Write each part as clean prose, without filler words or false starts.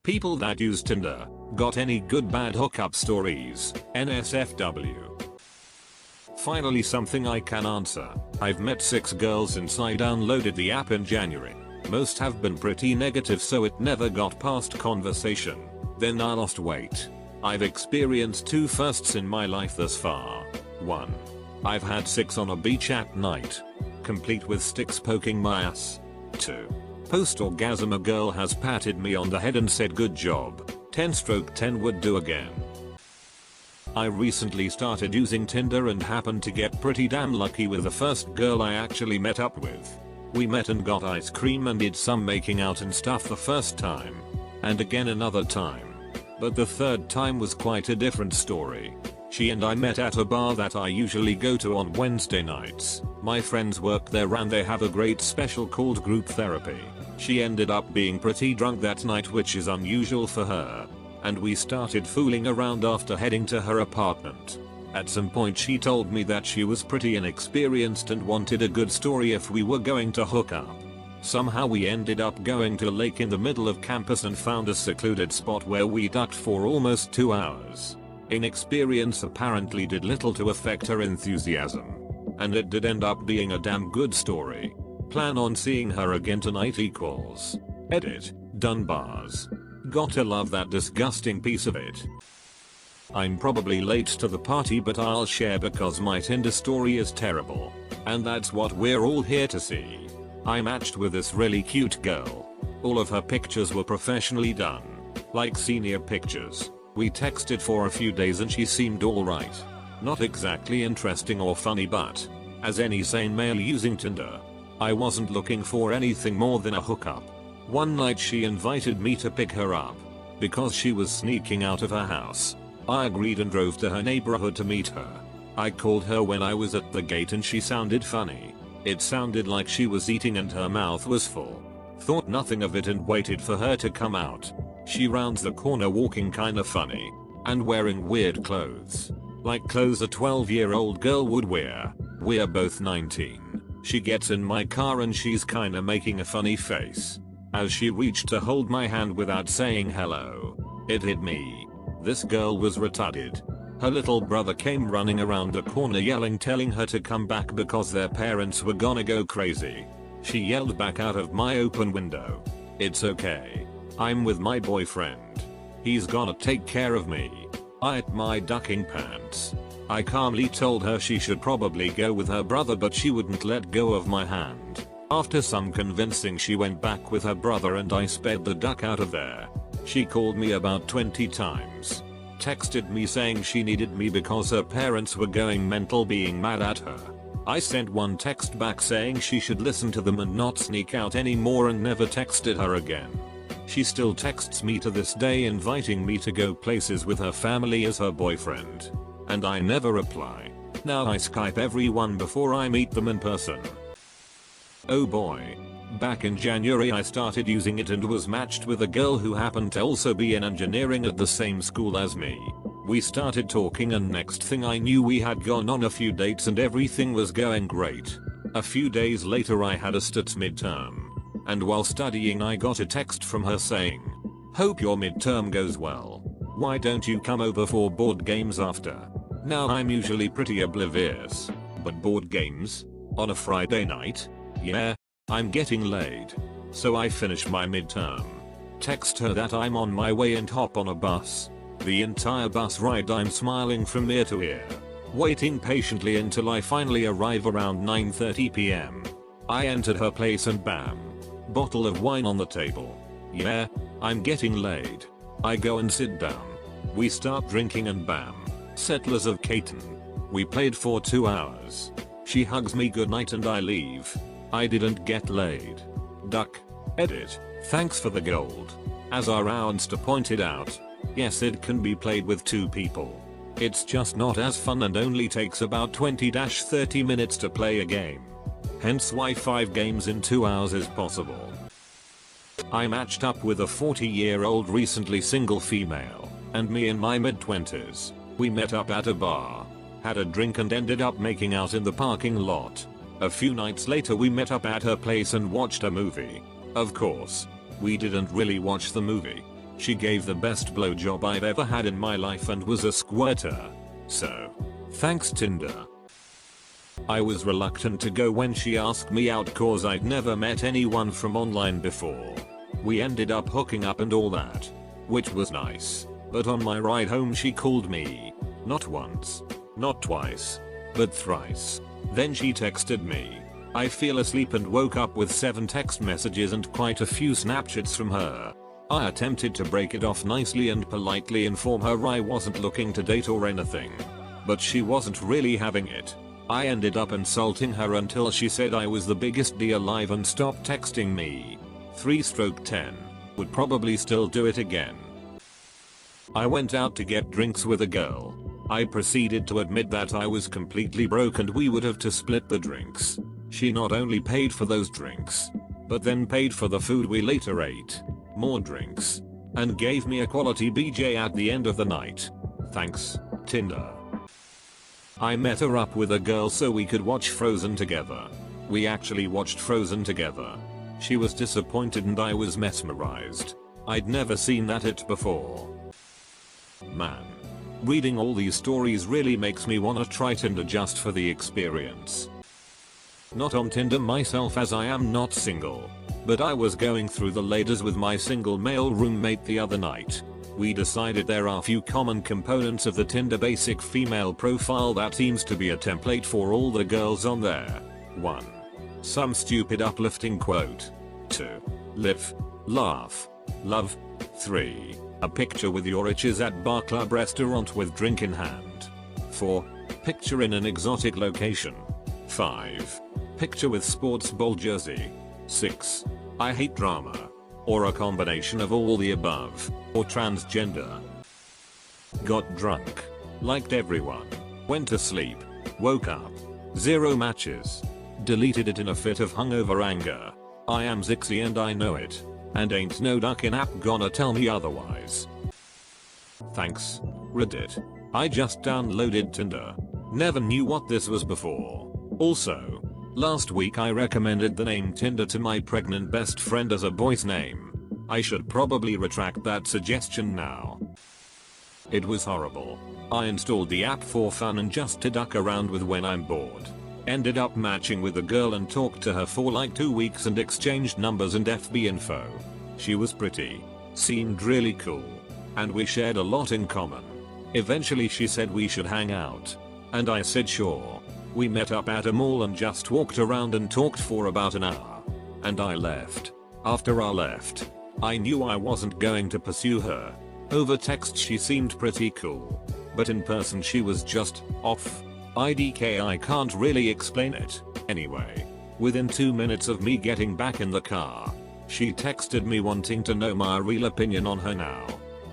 People that use Tinder, got any good bad hookup stories? NSFW. Finally something I can answer. I've met 6 girls since I downloaded the app in January. Most have been pretty negative, so it never got past conversation. Then I lost weight. I've experienced 2 firsts in my life thus far. 1. I've had sex on a beach at night, complete with sticks poking my ass. 2. Post-orgasm a girl has patted me on the head and said good job, 10/10 would do again. I recently started using Tinder and happened to get pretty damn lucky with the first girl I actually met up with. We met and got ice cream and did some making out and stuff the first time. And again another time. But the third time was quite a different story. She and I met at a bar that I usually go to on Wednesday nights. My friends work there and they have a great special called group therapy. She ended up being pretty drunk that night, which is unusual for her. And we started fooling around after heading to her apartment. At some point she told me that she was pretty inexperienced and wanted a good story if we were going to hook up. Somehow we ended up going to a lake in the middle of campus and found a secluded spot where we ducked for almost 2 hours. Inexperience apparently did little to affect her enthusiasm. And it did end up being a damn good story. Plan on seeing her again tonight equals. Edit. Done bars. Gotta love that disgusting piece of it. I'm probably late to the party, but I'll share because my Tinder story is terrible. And that's what we're all here to see. I matched with this really cute girl. All of her pictures were professionally done. Like senior pictures. We texted for a few days and she seemed alright. Not exactly interesting or funny, but as any sane male using Tinder, I wasn't looking for anything more than a hookup. One night she invited me to pick her up. Because she was sneaking out of her house, I agreed and drove to her neighborhood to meet her. I called her when I was at the gate and she sounded funny. It sounded like she was eating and her mouth was full. Thought nothing of it and waited for her to come out. She rounds the corner walking kinda funny. And wearing weird clothes. Like clothes a 12-year-old girl would wear. We're both 19. She gets in my car and she's kinda making a funny face. As she reached to hold my hand without saying hello, it hit me. This girl was retarded. Her little brother came running around the corner yelling, telling her to come back because their parents were gonna go crazy. She yelled back out of my open window, "It's okay. I'm with my boyfriend. He's gonna take care of me." I ate my ducking pants. I calmly told her she should probably go with her brother, but she wouldn't let go of my hand. After some convincing she went back with her brother and I sped the duck out of there. She called me about 20 times. Texted me saying she needed me because her parents were going mental being mad at her. I sent one text back saying she should listen to them and not sneak out anymore and never texted her again. She still texts me to this day inviting me to go places with her family as her boyfriend. And I never reply. Now I Skype everyone before I meet them in person. Oh boy. Back in January I started using it and was matched with a girl who happened to also be in engineering at the same school as me. We started talking and next thing I knew we had gone on a few dates and everything was going great. A few days later I had a stats midterm. And while studying I got a text from her saying, "Hope your midterm goes well. Why don't you come over for board games after?" Now I'm usually pretty oblivious. But board games? On a Friday night? Yeah, I'm getting laid. So I finish my midterm. Text her that I'm on my way and hop on a bus. The entire bus ride I'm smiling from ear to ear. Waiting patiently until I finally arrive around 9:30 PM. I entered her place and bam. Bottle of wine on the table. Yeah, I'm getting laid. I go and sit down. We start drinking and bam. Settlers of Catan. We played for 2 hours. She hugs me goodnight and I leave. I didn't get laid. Duck. Edit. Thanks for the gold. As our Roundster pointed out, yes, it can be played with 2 people. It's just not as fun and only takes about 20-30 minutes to play a game. Hence why 5 games in 2 hours is possible. I matched up with a 40-year-old recently single female, and me in my mid-20s. We met up at a bar, had a drink and ended up making out in the parking lot. A few nights later we met up at her place and watched a movie. Of course, we didn't really watch the movie. She gave the best blowjob I've ever had in my life and was a squirter. So, thanks Tinder. I was reluctant to go when she asked me out cause I'd never met anyone from online before. We ended up hooking up and all that, which was nice, but on my ride home she called me. Not once, not twice, but thrice. Then she texted me. I fell asleep and woke up with 7 text messages and quite a few Snapchats from her. I attempted to break it off nicely and politely inform her I wasn't looking to date or anything. But she wasn't really having it. I ended up insulting her until she said I was the biggest D alive and stopped texting me. 3/10. Would probably still do it again. I went out to get drinks with a girl. I proceeded to admit that I was completely broke and we would have to split the drinks. She not only paid for those drinks, but then paid for the food we later ate, more drinks, and gave me a quality BJ at the end of the night. Thanks, Tinder. I met her up with a girl so we could watch Frozen together. We actually watched Frozen together. She was disappointed and I was mesmerized. I'd never seen that it before. Man. Reading all these stories really makes me wanna try Tinder just for the experience. Not on Tinder myself as I am not single, but I was going through the ladies with my single male roommate the other night. We decided there are few common components of the Tinder basic female profile that seems to be a template for all the girls on there. 1. Some stupid uplifting quote. 2. Live, laugh, love. 3. A picture with your itches at bar club restaurant with drink in hand. 4. Picture in an exotic location. 5. Picture with sports ball jersey. 6. I hate drama. Or a combination of all the above. Or transgender. Got drunk. Liked everyone. Went to sleep. Woke up. 0 matches. Deleted it in a fit of hungover anger. I am Zixi and I know it. And ain't no duckin' app gonna tell me otherwise. Thanks, Reddit. I just downloaded Tinder. Never knew what this was before. Also, last week I recommended the name Tinder to my pregnant best friend as a boy's name. I should probably retract that suggestion now. It was horrible. I installed the app for fun and just to duck around with when I'm bored. Ended up matching with a girl and talked to her for like 2 weeks and exchanged numbers and FB info. She was pretty, seemed really cool, and we shared a lot in common. Eventually she said we should hang out, and I said sure. We met up at a mall and just walked around and talked for about an hour. And I left. After I left, I knew I wasn't going to pursue her. Over text she seemed pretty cool, but in person she was just off. IDK I can't really explain it. Anyway, within 2 minutes of me getting back in the car, she texted me wanting to know my real opinion on her now.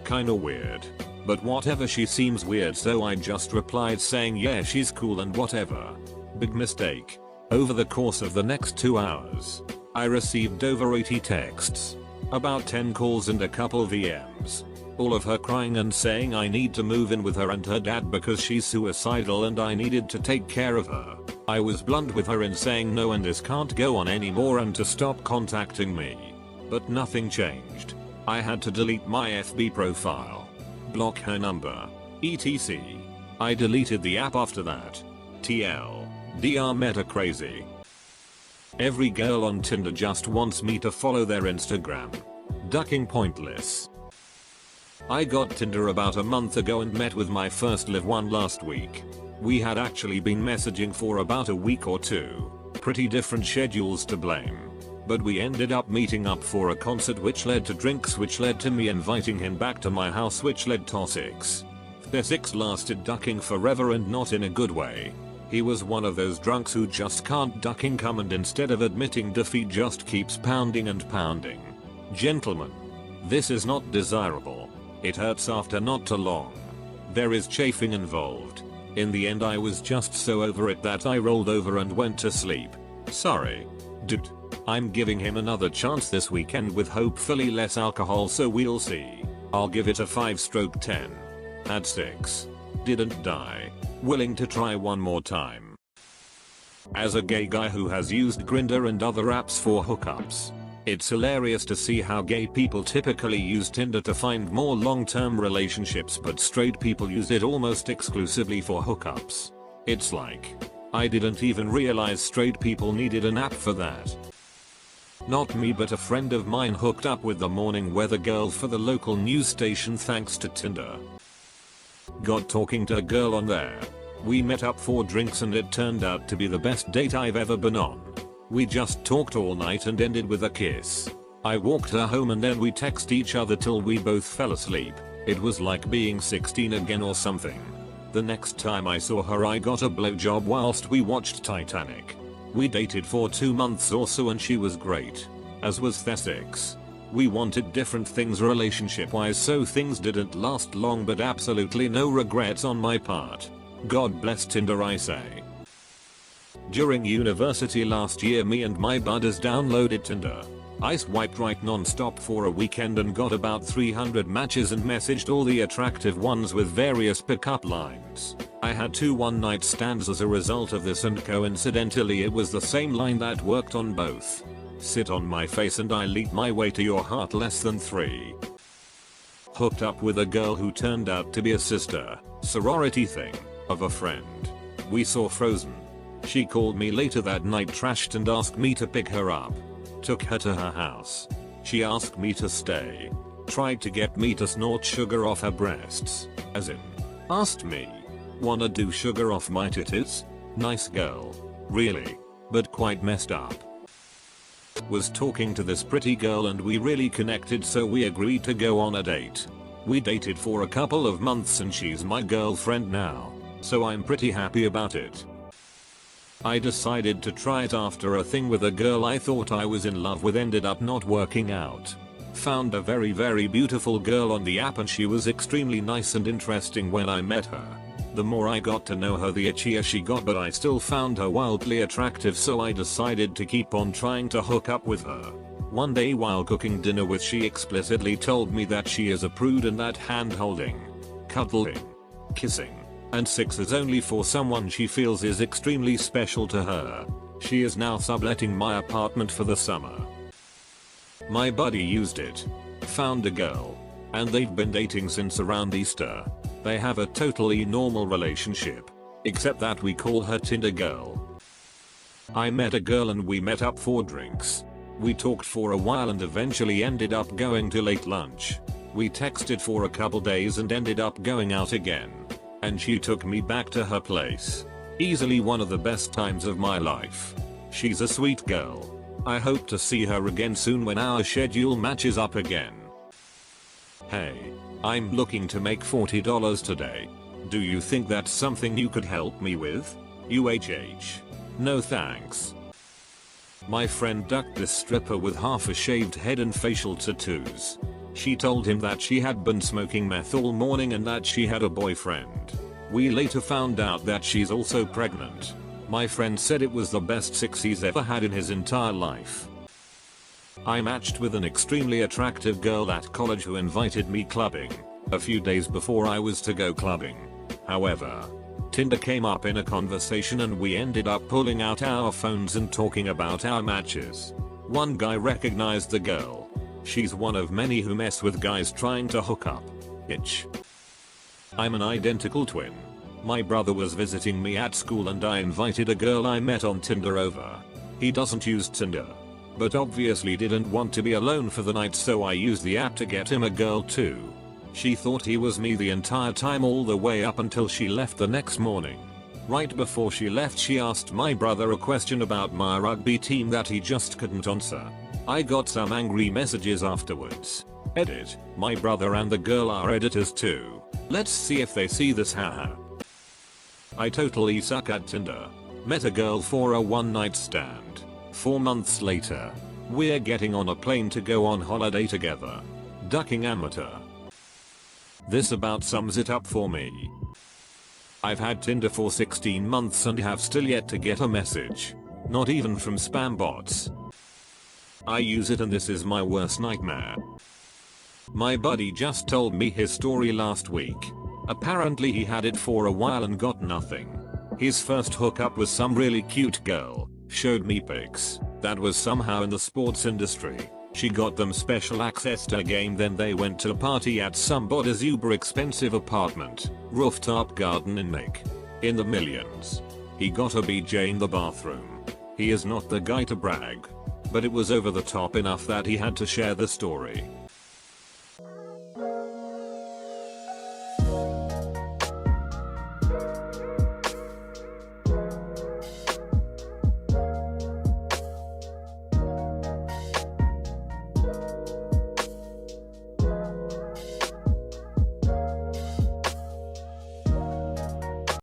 Kinda weird. But whatever, she seems weird, so I just replied saying yeah she's cool and whatever. Big mistake. Over the course of the next 2 hours, I received over 80 texts, about 10 calls and a couple VMs. All of her crying and saying I need to move in with her and her dad because she's suicidal and I needed to take care of her. I was blunt with her in saying no and this can't go on anymore and to stop contacting me. But nothing changed. I had to delete my FB profile, block her number, etc. I deleted the app after that. TLDR meta crazy. Every girl on Tinder just wants me to follow their Instagram. Ducking pointless. I got Tinder about a month ago and met with my first live one last week. We had actually been messaging for about a week or 2. Pretty different schedules to blame. But we ended up meeting up for a concert which led to drinks which led to me inviting him back to my house which led to 6. The 6 lasted ducking forever and not in a good way. He was one of those drunks who just can't duck income and instead of admitting defeat just keeps pounding and pounding. Gentlemen, this is not desirable. It hurts after not too long. There is chafing involved. In the end I was just so over it that I rolled over and went to sleep. Sorry. Dude. I'm giving him another chance this weekend with hopefully less alcohol so we'll see. I'll give it a 5/10. Had 6. Didn't die. Willing to try one more time. As a gay guy who has used Grindr and other apps for hookups, It's hilarious to see how gay people typically use Tinder to find more long-term relationships, but straight people use it almost exclusively for hookups. It's like, I didn't even realize straight people needed an app for that. Not me, but a friend of mine hooked up with the morning weather girl for the local news station thanks to Tinder. Got talking to a girl on there. We met up for drinks and it turned out to be the best date I've ever been on. We just talked all night and ended with a kiss. I walked her home and then we texted each other till we both fell asleep. It was like being 16 again or something. The next time I saw her I got a blowjob whilst we watched Titanic. We dated for 2 months or so and she was great. As was Thesix. We wanted different things relationship wise, so things didn't last long, but absolutely no regrets on my part. God bless Tinder, I say. During university last year, me and my buddies downloaded Tinder. I swiped right non-stop for a weekend and got about 300 matches and messaged all the attractive ones with various pickup lines. I had 2 one-night stands as a result of this, and coincidentally it was the same line that worked on both. Sit on my face and I lead my way to your heart, less than 3. Hooked up with a girl who turned out to be a sister, sorority thing, of a friend. We saw Frozen. She called me later that night, trashed and asked me to pick her up. Took her to her house. She asked me to stay. Tried to get me to snort sugar off her breasts. As in, asked me, wanna do sugar off my titties? Nice girl. Really. But quite messed up. Was talking to this pretty girl and we really connected, so we agreed to go on a date. We dated for a couple of months and she's my girlfriend now, so I'm pretty happy about it. I decided to try it after a thing with a girl I thought I was in love with ended up not working out. Found a very beautiful girl on the app and she was extremely nice and interesting when I met her. The more I got to know her, the itchier she got, but I still found her wildly attractive, so I decided to keep on trying to hook up with her. One day while cooking dinner with, she explicitly told me that she is a prude and that hand-holding, cuddling, kissing, and sex is only for someone she feels is extremely special to her. She is now subletting my apartment for the summer. My buddy used it. Found a girl. And they've been dating since around Easter. They have a totally normal relationship. Except that we call her Tinder Girl. I met a girl and we met up for drinks. We talked for a while and eventually ended up going to late lunch. We texted for a couple days and ended up going out again. And she took me back to her place. Easily one of the best times of my life. She's a sweet girl. I hope to see her again soon when our schedule matches up again. Hey, I'm looking to make $40 today. Do you think that's something you could help me with? UHH. No thanks. My friend ducked this stripper with half a shaved head and facial tattoos. She told him that she had been smoking meth all morning and that she had a boyfriend. We later found out that she's also pregnant. My friend said it was the best sex he's ever had in his entire life. I matched with an extremely attractive girl at college who invited me clubbing a few days before I was to go clubbing. However, Tinder came up in a conversation and we ended up pulling out our phones and talking about our matches. One guy recognized the girl. She's one of many who mess with guys trying to hook up. Itch. I'm an identical twin. My brother was visiting me at school and I invited a girl I met on Tinder over. He doesn't use Tinder, but obviously didn't want to be alone for the night, so I used the app to get him a girl too. She thought he was me the entire time, all the way up until she left the next morning. Right before she left, she asked my brother a question about my rugby team that he just couldn't answer. I got some angry messages afterwards. Edit, my brother and the girl are editors too. Let's see if they see this, haha. I totally suck at Tinder. Met a girl for a one-night stand. 4 months later, we're getting on a plane to go on holiday together. Ducking amateur. This about sums it up for me. I've had Tinder for 16 months and have still yet to get a message. Not even from spam bots. I use it and this is my worst nightmare. My buddy just told me his story last week. Apparently he had it for a while and got nothing. His first hookup was some really cute girl. Showed me pics. That was somehow in the sports industry. She got them special access to a game, then they went to a party at somebody's uber expensive apartment, rooftop garden in Make. In the millions. He got a BJ in the bathroom. He is not the guy to brag. But it was over the top enough that he had to share the story.